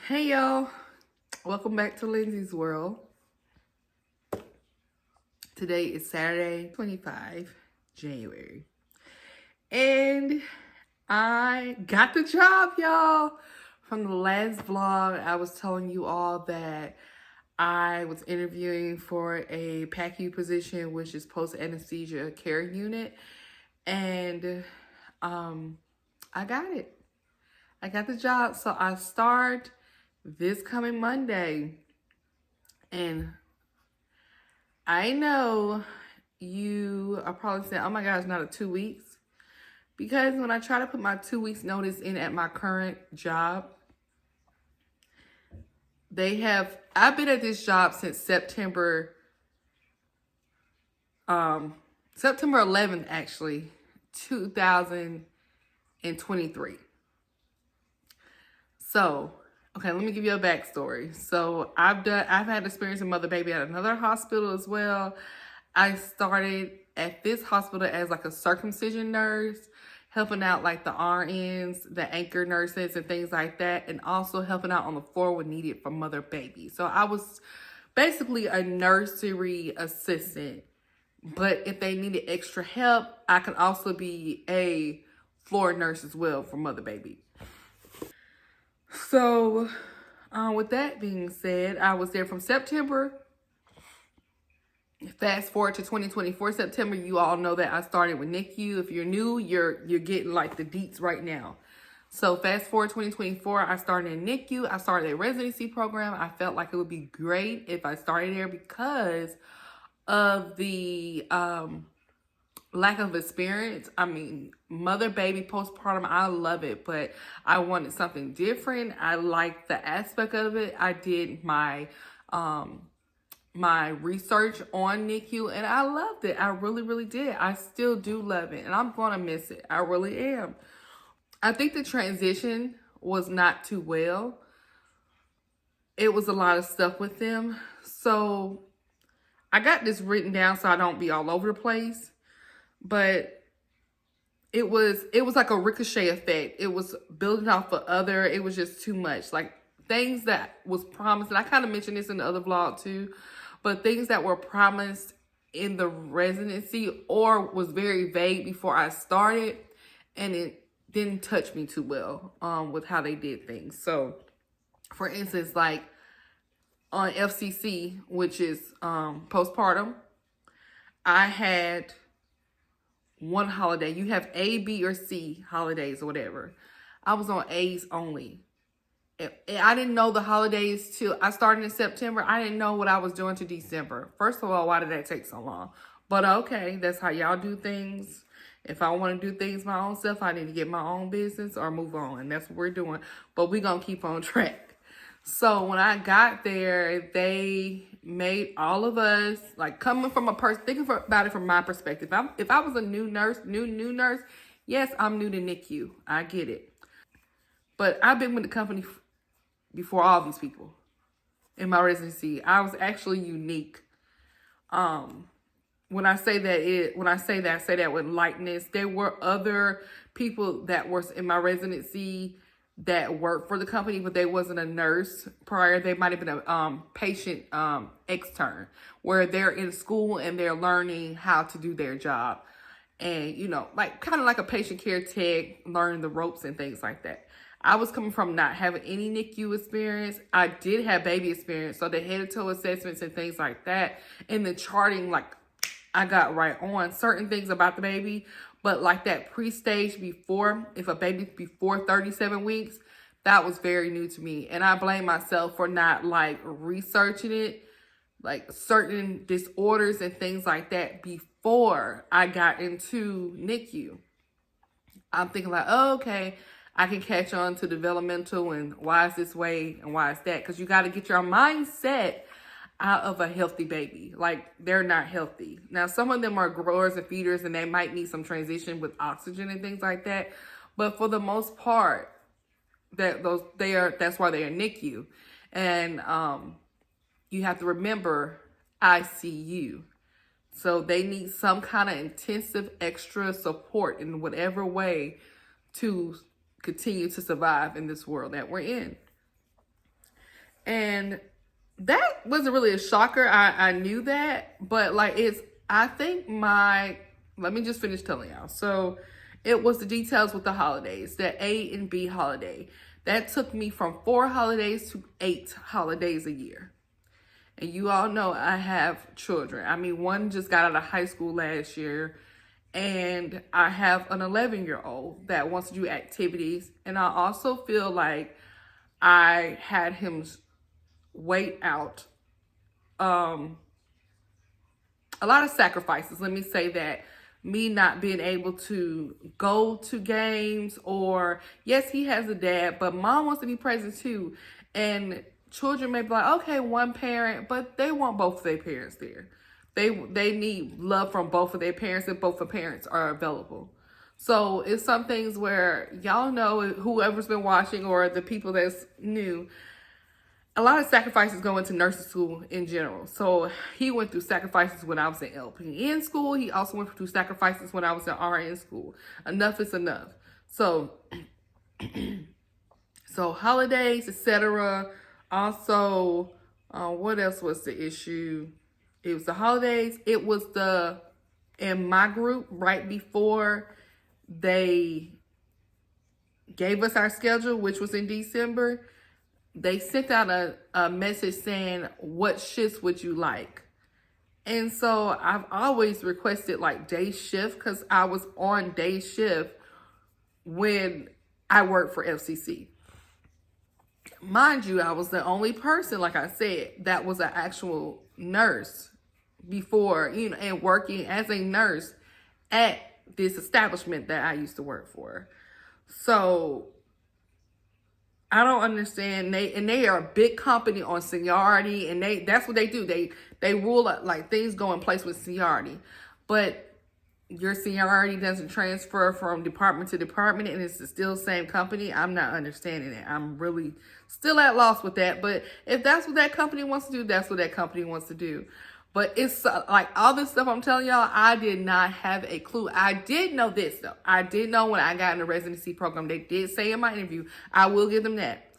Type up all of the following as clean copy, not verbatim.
Hey y'all, welcome back to Lindsay's World. Today is Saturday, 25 January. And I got the job, y'all. From the last vlog, I was telling you all that I was interviewing for a Pacu position, which is post-anesthesia care unit. And I got it. I got the job. So I start this coming Monday. And I know you are probably saying, oh my gosh, not a 2 weeks. Because when I try to put my 2 weeks notice in at my current job, I've been at this job since September 11th, actually, 2023. So, okay, let me give you a backstory. So I've had experience in mother baby at another hospital as well. I started at this hospital as like a circumcision nurse, helping out like the RNs, the anchor nurses and things like that, and also helping out on the floor when needed for mother baby. So I was basically a nursery assistant, but if they needed extra help, I can also be a floor nurse as well for mother baby. So, with that being said, I was there from September. Fast forward to 2024 September, you all know that I started with Nicu. If you're new, you're getting like the deets right now. So fast forward 2024, I started in Nicu. I started a residency program. I felt like it would be great if I started there because of the lack of experience. I mean, mother, baby, postpartum, I love it, but I wanted something different. I liked the aspect of it. I did my research on NICU and I loved it. I really, really did. I still do love it and I'm going to miss it. I really am. I think the transition was not too well. It was a lot of stuff with them. So I got this written down so I don't be all over the place. But it was like a ricochet effect. It was building off of other, it was just too much. Like things that was promised, and I kind of mentioned this in the other vlog too, but things that were promised in the residency or was very vague before I started, and it didn't touch me too well with how they did things. So for instance, like on FCC, which is postpartum, I had one holiday. You have A, B, or C holidays or whatever. I was on A's only. And I didn't know the holidays till I started in September. I didn't know what I was doing to December. First of all, why did that take so long? But okay, that's how y'all do things. If I want to do things my own self, I need to get my own business or move on. And that's what we're doing. But we're going to keep on track. So when I got there, they made all of us, like coming from a person, thinking about it from my perspective. If I was a new nurse, yes, I'm new to NICU. I get it. But I've been with the company before all these people in my residency. I was actually unique. When I say that, I say that with lightness. There were other people that were in my residency that worked for the company, but they wasn't a nurse prior. They might have been a patient extern, where they're in school and they're learning how to do their job. And, you know, like kind of like a patient care tech, learning the ropes and things like that. I was coming from not having any NICU experience. I did have baby experience, so the head-to-toe assessments and things like that. And the charting, like, I got right on certain things about the baby. But like that pre-stage before, if a baby's before 37 weeks, that was very new to me. And I blame myself for not like researching it, like certain disorders and things like that before I got into NICU. I'm thinking like, oh, okay, I can catch on to developmental and why is this way and why is that? Because you got to get your mindset out of a healthy baby. Like, they're not healthy. Now, some of them are growers and feeders and they might need some transition with oxygen and things like that. But for the most part, that's why they are NICU. And you have to remember ICU. So they need some kind of intensive extra support in whatever way to continue to survive in this world that we're in. And that wasn't really a shocker. I knew that, but like I think let me just finish telling y'all. So it was the details with the holidays, the A and B holiday. That took me from 4 holidays to 8 holidays a year. And you all know I have children. I mean, one just got out of high school last year, and I have an 11-year-old that wants to do activities. And I also feel like I had him wait out a lot of sacrifices. Let me say that. Me not being able to go to games, or yes, he has a dad, but mom wants to be present too. And children may be like, okay, one parent, but they want both of their parents there. They need love from both of their parents if both the parents are available. So it's some things where y'all know, whoever's been watching or the people that's new, a lot of sacrifices go into nursing school in general. So he went through sacrifices when I was in LPN school. He also went through sacrifices when I was in RN school. Enough is enough. So, so holidays, etc. Also, what else was the issue? It was the holidays. It was in my group, right before they gave us our schedule, which was in December, they sent out a message saying, what shifts would you like? And so I've always requested like day shift, because I was on day shift when I worked for FCC. Mind you, I was the only person, like I said, that was an actual nurse before, and working as a nurse at this establishment that I used to work for. So I don't understand. They are a big company on seniority, and that's what they do. They rule like things go in place with seniority, but your seniority doesn't transfer from department to department, and it's still the same company. I'm not understanding it. I'm really still at loss with that. But if that's what that company wants to do, that's what that company wants to do. But it's like all this stuff I'm telling y'all, I did not have a clue. I did know this though. I did know when I got in the residency program, they did say in my interview, I will give them that.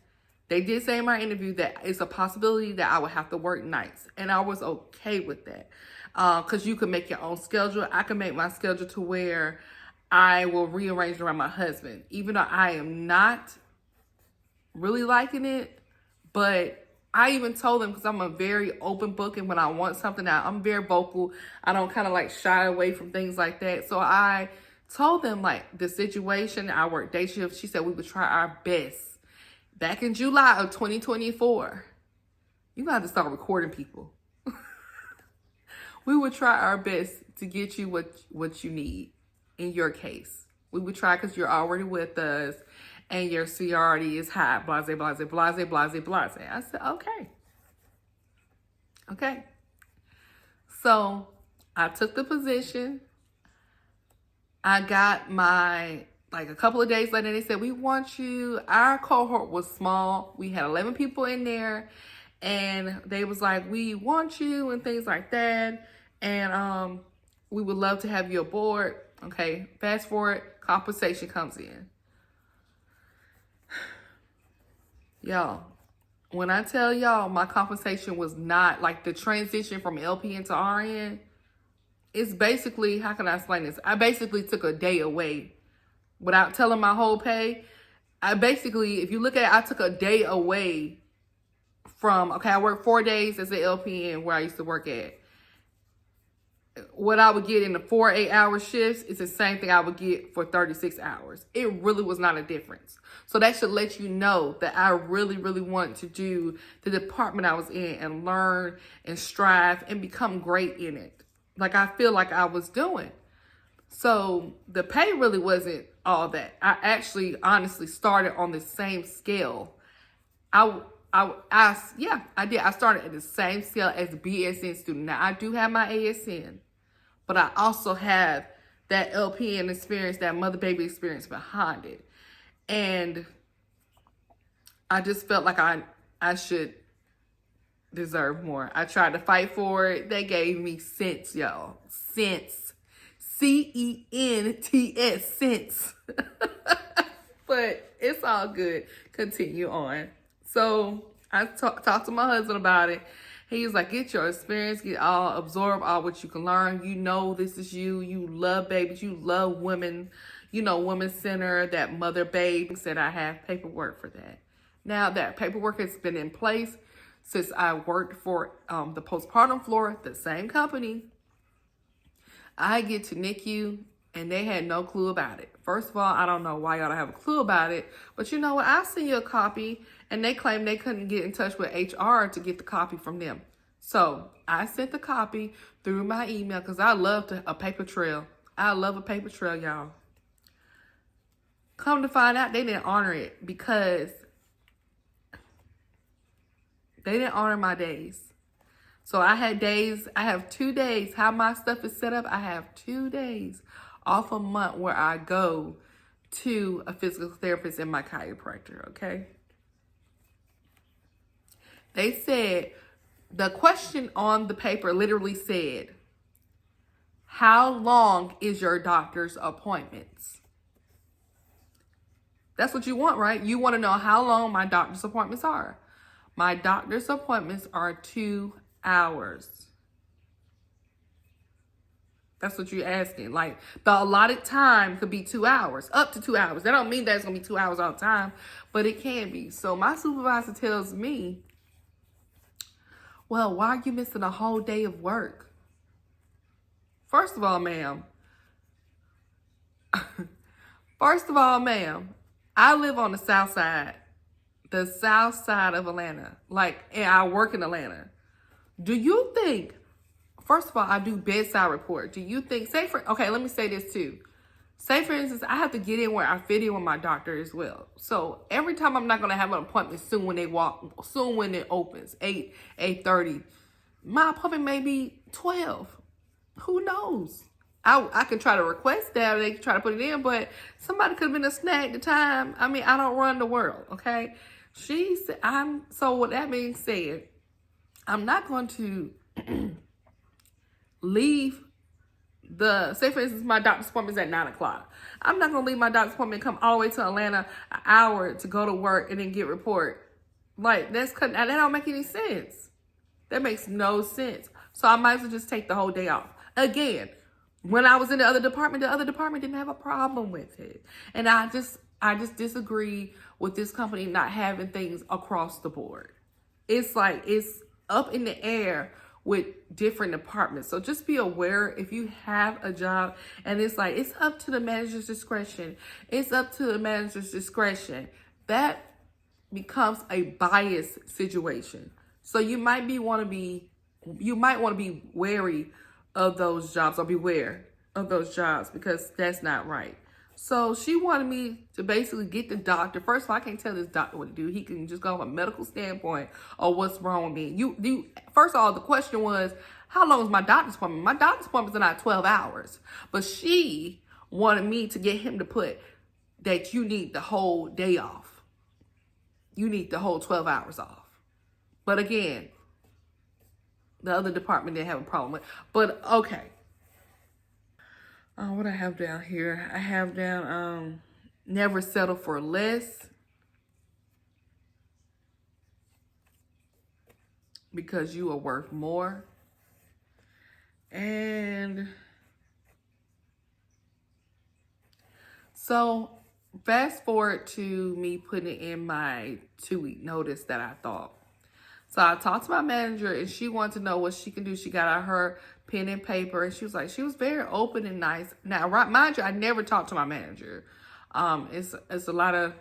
They did say in my interview that it's a possibility that I would have to work nights. And I was okay with that. Because you can make your own schedule. I can make my schedule to where I will rearrange around my husband. Even though I am not really liking it, but I even told them, because I'm a very open book, and when I want something out, I'm very vocal. I don't kind of like shy away from things like that. So I told them like the situation. I work day shift. She said we would try our best. Back in July of 2024, you got to start recording people. We would try our best to get you what you need in your case. We would try because you're already with us and your seniority is high, blase, blase, blase, blase, blase. I said, okay. Okay. So I took the position. I got like a couple of days later, they said, we want you. Our cohort was small. We had 11 people in there, and they was like, we want you and things like that. And we would love to have you aboard. Okay, fast forward, compensation comes in. Y'all, when I tell y'all my compensation was not like the transition from LPN to RN, it's basically, how can I explain this? I basically took a day away without telling my whole pay. I basically, if you look at it, I took a day away from, okay, I worked 4 days as an LPN where I used to work at. What I would get in the 4 8-hour shifts is the same thing I would get for 36 hours. It really was not a difference. So that should let you know that I really, really want to do the department I was in and learn and strive and become great in it. Like I feel like I was doing. So the pay really wasn't all that. I actually honestly started on the same scale. I did. I started at the same scale as a BSN student. Now I do have my ASN, but I also have that LPN experience, that mother baby experience behind it. And I just felt like I should deserve more. I tried to fight for it. They gave me cents, y'all. Cents. CENTS, cents. But it's all good. Continue on. So I talked to my husband about it. He was like, get your experience, absorb all what you can learn. You know, this is you. You love babies. You love women. You know, Women's Center, that mother babe. Said I have paperwork for that. Now that paperwork has been in place since I worked for the postpartum floor, the same company. I get to Nicu and they had no clue about it. First of all, I don't know why y'all don't have a clue about it, but you know what? I'll send you a copy, and they claimed they couldn't get in touch with HR to get the copy from them. So I sent the copy through my email because I love a paper trail. I love a paper trail, y'all. Come to find out, they didn't honor it because they didn't honor my days. So I have 2 days. How my stuff is set up, I have 2 days off a month where I go to a physical therapist and my chiropractor, okay? They said, the question on the paper literally said, how long is your doctor's appointments? That's what you want, right? You want to know how long my doctor's appointments are. My doctor's appointments are 2 hours. That's what you're asking. Like, the allotted time could be 2 hours, up to 2 hours. That don't mean that it's going to be 2 hours all the time, but it can be. So my supervisor tells me, well, why are you missing a whole day of work? First of all, ma'am, I live on the south side of Atlanta. And I work in Atlanta. Do you think, first of all, I do bedside report. Do you think, okay, let me say this too. Say for instance, I have to get in where I fit in with my doctor as well. So every time I'm not going to have an appointment soon when it opens, 8:30. My appointment may be 12. Who knows? I could try to request that, or they could try to put it in, but somebody could have been a snack the time. I mean, I don't run the world, okay? So with that being said, I'm not going to leave say for instance, my doctor's appointment is at 9 o'clock. I'm not going to leave my doctor's appointment and come all the way to Atlanta an hour to go to work and then get report. Like, that don't make any sense. That makes no sense. So I might as well just take the whole day off. Again, when I was in the other department didn't have a problem with it. And I just disagree with this company not having things across the board. It's like, it's up in the air with different departments. So just be aware if you have a job and it's like, it's up to the manager's discretion. It's up to the manager's discretion. That becomes a bias situation. So you might want to be wary of those jobs, or beware of those jobs, because that's not right. So she wanted me to basically get the doctor. First of all, I can't tell this doctor what to do. He can just go from a medical standpoint or what's wrong with me. First of all, the question was, how long is my doctor's appointment? My doctor's appointments are not 12 hours. But she wanted me to get him to put that you need the whole day off. You need the whole 12 hours off. But again, the other department didn't have a problem with. But okay. What I have down here, I have down never settle for less, because you are worth more. And so fast forward to me putting in my 2-week notice that I thought. So I talked to my manager and she wanted to know what she can do. She got out her pen and paper and she was very open and nice. Now, mind you, I never talked to my manager. It's a lot of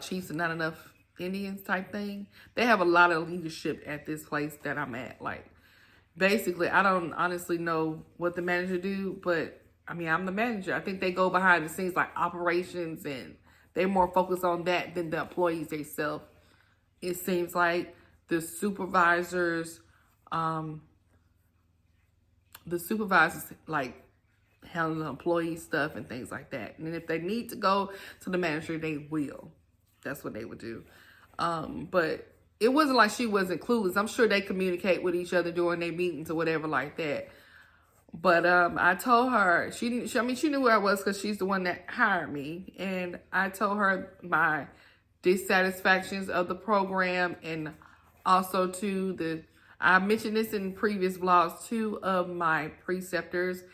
chiefs and not enough Indians type thing. They have a lot of leadership at this place that I'm at. Like, basically, I don't honestly know what the manager do, but I mean, I'm the manager. I think they go behind the scenes like operations, and they're more focused on that than the employees themselves. It seems like the supervisors like handle the employee stuff and things like that. And if they need to go to the manager, they will. That's what they would do. But it wasn't like she wasn't clueless. I'm sure they communicate with each other during their meetings or whatever like that. But I told her, she knew where I was because she's the one that hired me. And I told her my dissatisfactions of the program, and also to I mentioned this in previous vlogs, 2 of my preceptors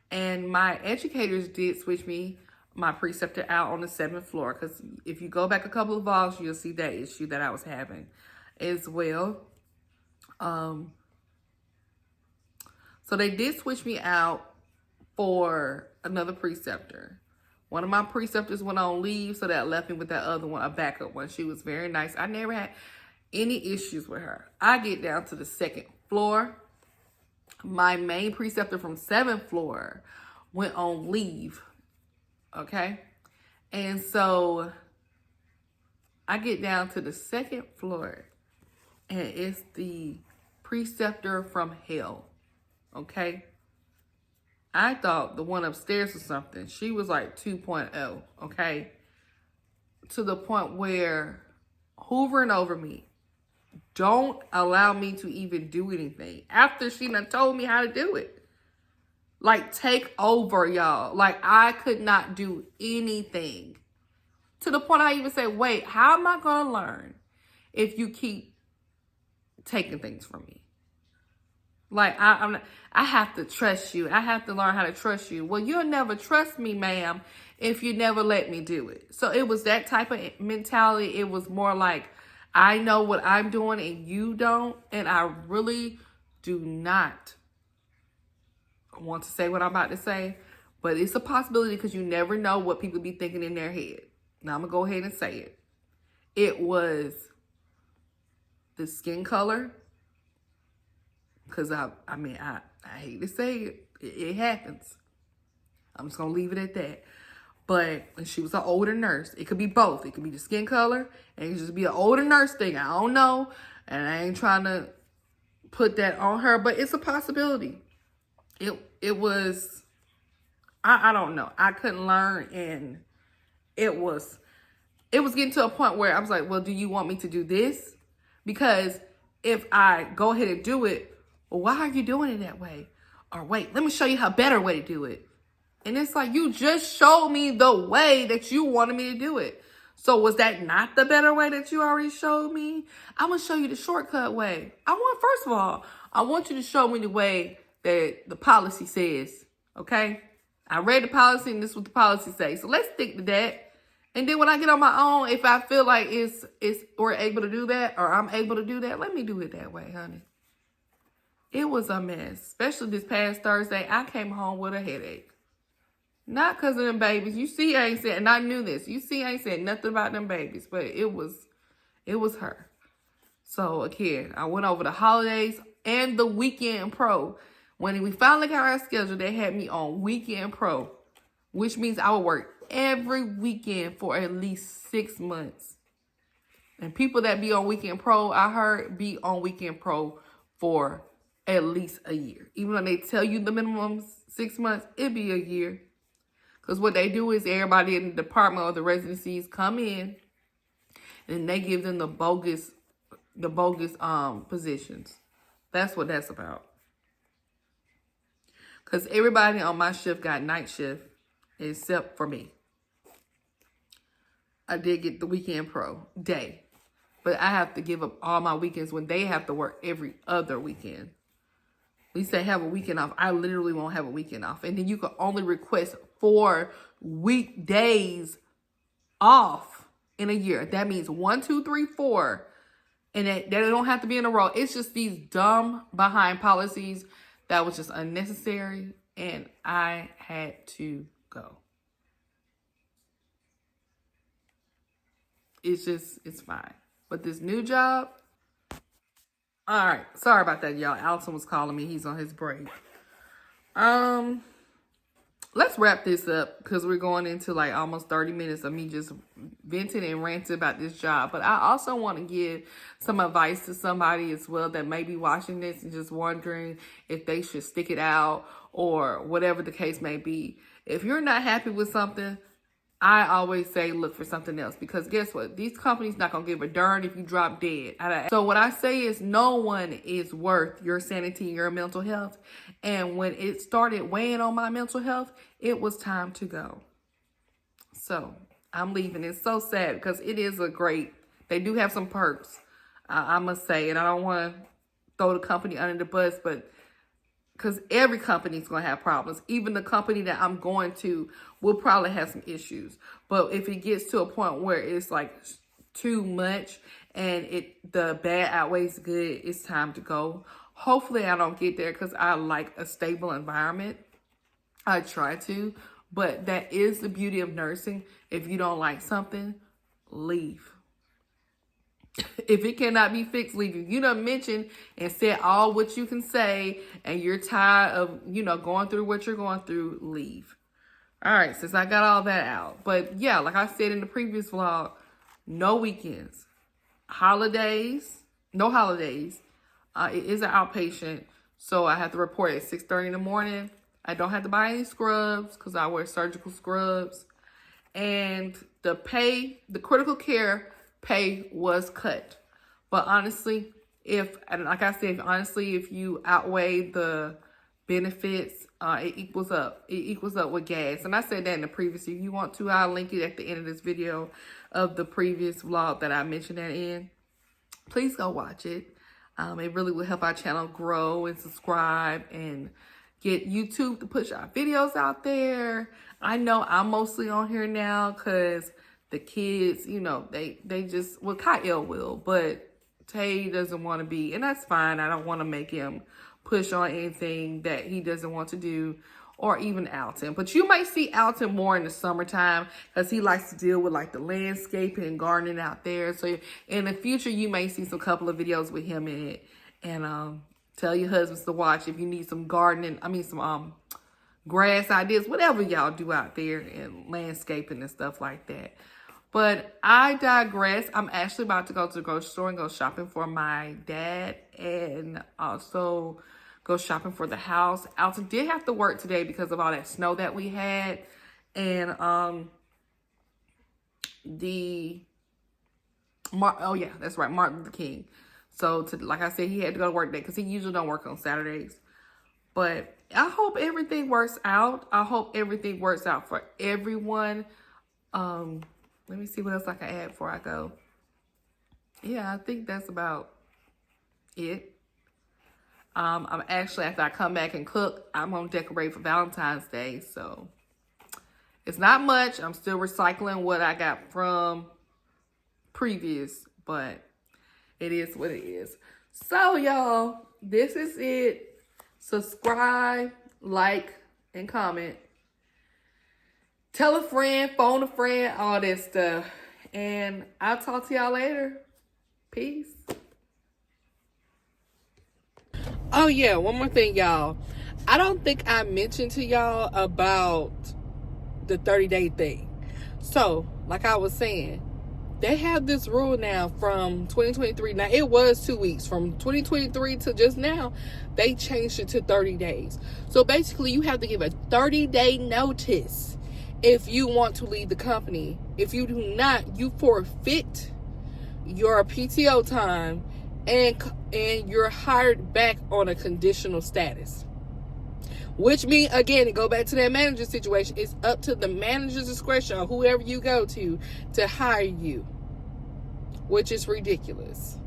and my educators did switch my preceptor out on the 7th floor, because if you go back a couple of vlogs, you'll see that issue that I was having as well. So they did switch me out for another preceptor. One of my preceptors went on leave, so that left me with that other one, a backup one. She was very nice. I never had any issues with her. I get down to the 2nd floor. My main preceptor from 7th floor went on leave. Okay? And so I get down to the 2nd floor, and it's the preceptor from hell. Okay? I thought the one upstairs was something. She was like 2.0, okay? To the point where hoovering over me, don't allow me to even do anything after she done told me how to do it. Like, take over, y'all. Like, I could not do anything. To the point I even said, wait, how am I going to learn if you keep taking things from me? Like, I have to trust you. I have to learn how to trust you. Well, you'll never trust me, ma'am, if you never let me do it. So it was that type of mentality. It was more like, I know what I'm doing and you don't. And I really do not want to say what I'm about to say. But it's a possibility, because you never know what people be thinking in their head. Now, I'm going to go ahead and say it. It was the skin color. Because I hate to say it. It happens. I'm just going to leave it at that. But she was an older nurse. It could be both. It could be the skin color, and it could just be an older nurse thing. I don't know. And I ain't trying to put that on her, but it's a possibility. It was, I don't know. I couldn't learn, and it was getting to a point where I was like, well, do you want me to do this? Because if I go ahead and do it, well, why are you doing it that way? Or wait, let me show you a better way to do it. And it's like, you just showed me the way that you wanted me to do it. So was that not the better way that you already showed me? I'm going to show you the shortcut way. First of all, I want you to show me the way that the policy says, okay? I read the policy, and this is what the policy says. So let's stick to that. And then when I get on my own, if I feel like we're able to do that, or I'm able to do that, let me do it that way, honey. It was a mess, especially this past Thursday. I came home with a headache. Not because of them babies. You see, I ain't said, and I knew this. You see, I ain't said nothing about them babies, but it was her. So again, I went over the holidays and the weekend pro. When we finally got our schedule, they had me on weekend pro, which means I would work every weekend for at least 6 months. And people that be on weekend pro, I heard, be on weekend pro for at least a year. Even though they tell you the minimum 6 months, it'd be a year. Because what they do is everybody in the department or the residencies come in, and they give them the bogus positions. That's what that's about. Because everybody on my shift got night shift except for me. I did get the weekend pro day, but I have to give up all my weekends when they have to work every other weekend. At least they have a weekend off. I literally won't have a weekend off. And then you can only request 4 weekdays off in a year. That means 1, 2, 3, 4. And they don't have to be in a row. It's just these dumb behind policies that was just unnecessary. And I had to go. It's fine. But this new job, all right. Sorry about that, y'all. Alton was calling me. He's on his break. Let's wrap this up, because we're going into like almost 30 minutes of me just venting and ranting about this job. But I also want to give some advice to somebody as well that may be watching this and just wondering if they should stick it out or whatever the case may be. If you're not happy with something, I always say look for something else, because guess what? These companies not going to give a darn if you drop dead. So what I say is no one is worth your sanity and your mental health. And when it started weighing on my mental health, it was time to go. So I'm leaving. It's so sad because it is they do have some perks, I must say. And I don't want to throw the company under the bus, but because every company is going to have problems. Even the company that I'm going to will probably have some issues. But if it gets to a point where it's like too much and the bad outweighs the good, it's time to go. Hopefully I don't get there because I like a stable environment. I try to, but that is the beauty of nursing. If you don't like something, leave. If it cannot be fixed, leave. If you done mentioned and said all what you can say and you're tired of, going through what you're going through, leave. All right, since I got all that out. But yeah, like I said in the previous vlog, no weekends. No holidays. It is an outpatient, so I have to report at 6:30 in the morning. I don't have to buy any scrubs because I wear surgical scrubs. And the critical care pay was cut. But honestly, if you outweigh the benefits, it equals up. It equals up with gas. And I said that in the previous. If you want to, I'll link it at the end of this video of the previous vlog that I mentioned that in. Please go watch it. It really will help our channel grow and subscribe and get YouTube to push our videos out there. I know I'm mostly on here now because the kids, they just, well, Kyle will, but Tay doesn't want to be, and that's fine. I don't want to make him push on anything that he doesn't want to do, or even Alton. But you might see Alton more in the summertime because he likes to deal with like the landscaping and gardening out there. So in the future, you may see some couple of videos with him in it. And tell your husbands to watch if you need some gardening, some grass ideas, whatever y'all do out there, and landscaping and stuff like that. But I digress. I'm actually about to go to the grocery store and go shopping for my dad and also go shopping for the house. Alton did have to work today because of all that snow that we had. And that's right, Martin Luther King. So like I said, he had to go to work today because he usually don't work on Saturdays. But I hope everything works out. I hope everything works out for everyone. Let me see what else I can add before I go. Yeah, I think that's about it. I'm actually, after I come back and cook, I'm going to decorate for Valentine's Day. So it's not much. I'm still recycling what I got from previous, but it is what it is. So y'all, this is it. Subscribe, like, and comment. Tell a friend, phone a friend, all that stuff. And I'll talk to y'all later. Peace. Oh, yeah. One more thing, y'all. I don't think I mentioned to y'all about the 30-day thing. So, like I was saying, they have this rule now from 2023. Now, it was 2 weeks. From 2023 to just now, they changed it to 30 days. So, basically, you have to give a 30-day notice if you want to leave the company. If you do not, you forfeit your PTO time and you're hired back on a conditional status. Which means, again, to go back to that manager situation, it's up to the manager's discretion or whoever you go to hire you. Which is ridiculous.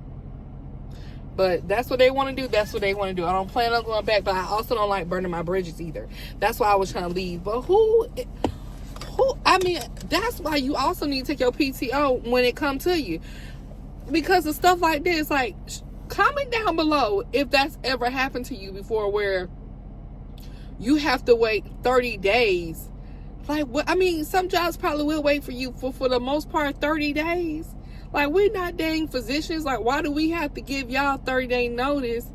But that's what they want to do. That's what they want to do. I don't plan on going back, but I also don't like burning my bridges either. That's why I was trying to leave. But that's why you also need to take your PTO when it comes to you. Because of stuff like this, like, comment down below if that's ever happened to you before where you have to wait 30 days. Like, what? Some jobs probably will wait for you for the most part 30 days. Like, we're not dang physicians. Like, why do we have to give y'all 30-day notice?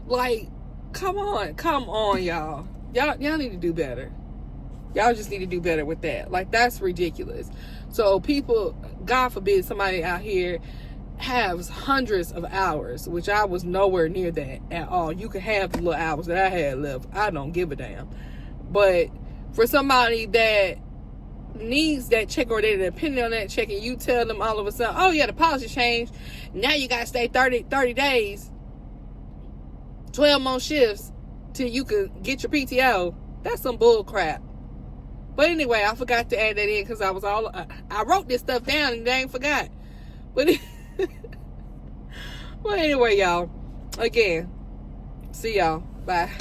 Like, come on, y'all. Y'all need to do better. Y'all just need to do better with that. Like, that's ridiculous. So people, God forbid, somebody out here has hundreds of hours, which I was nowhere near that at all. You can have the little hours that I had left. I don't give a damn. But for somebody that needs that check or they're depending on that check and you tell them all of a sudden, oh yeah, the policy changed. Now you got to stay 30 days, 12 more shifts till you can get your PTO. That's some bull crap. But anyway, I forgot to add that in because I was all... I wrote this stuff down and dang forgot. But, well, anyway, y'all. Again, see y'all. Bye.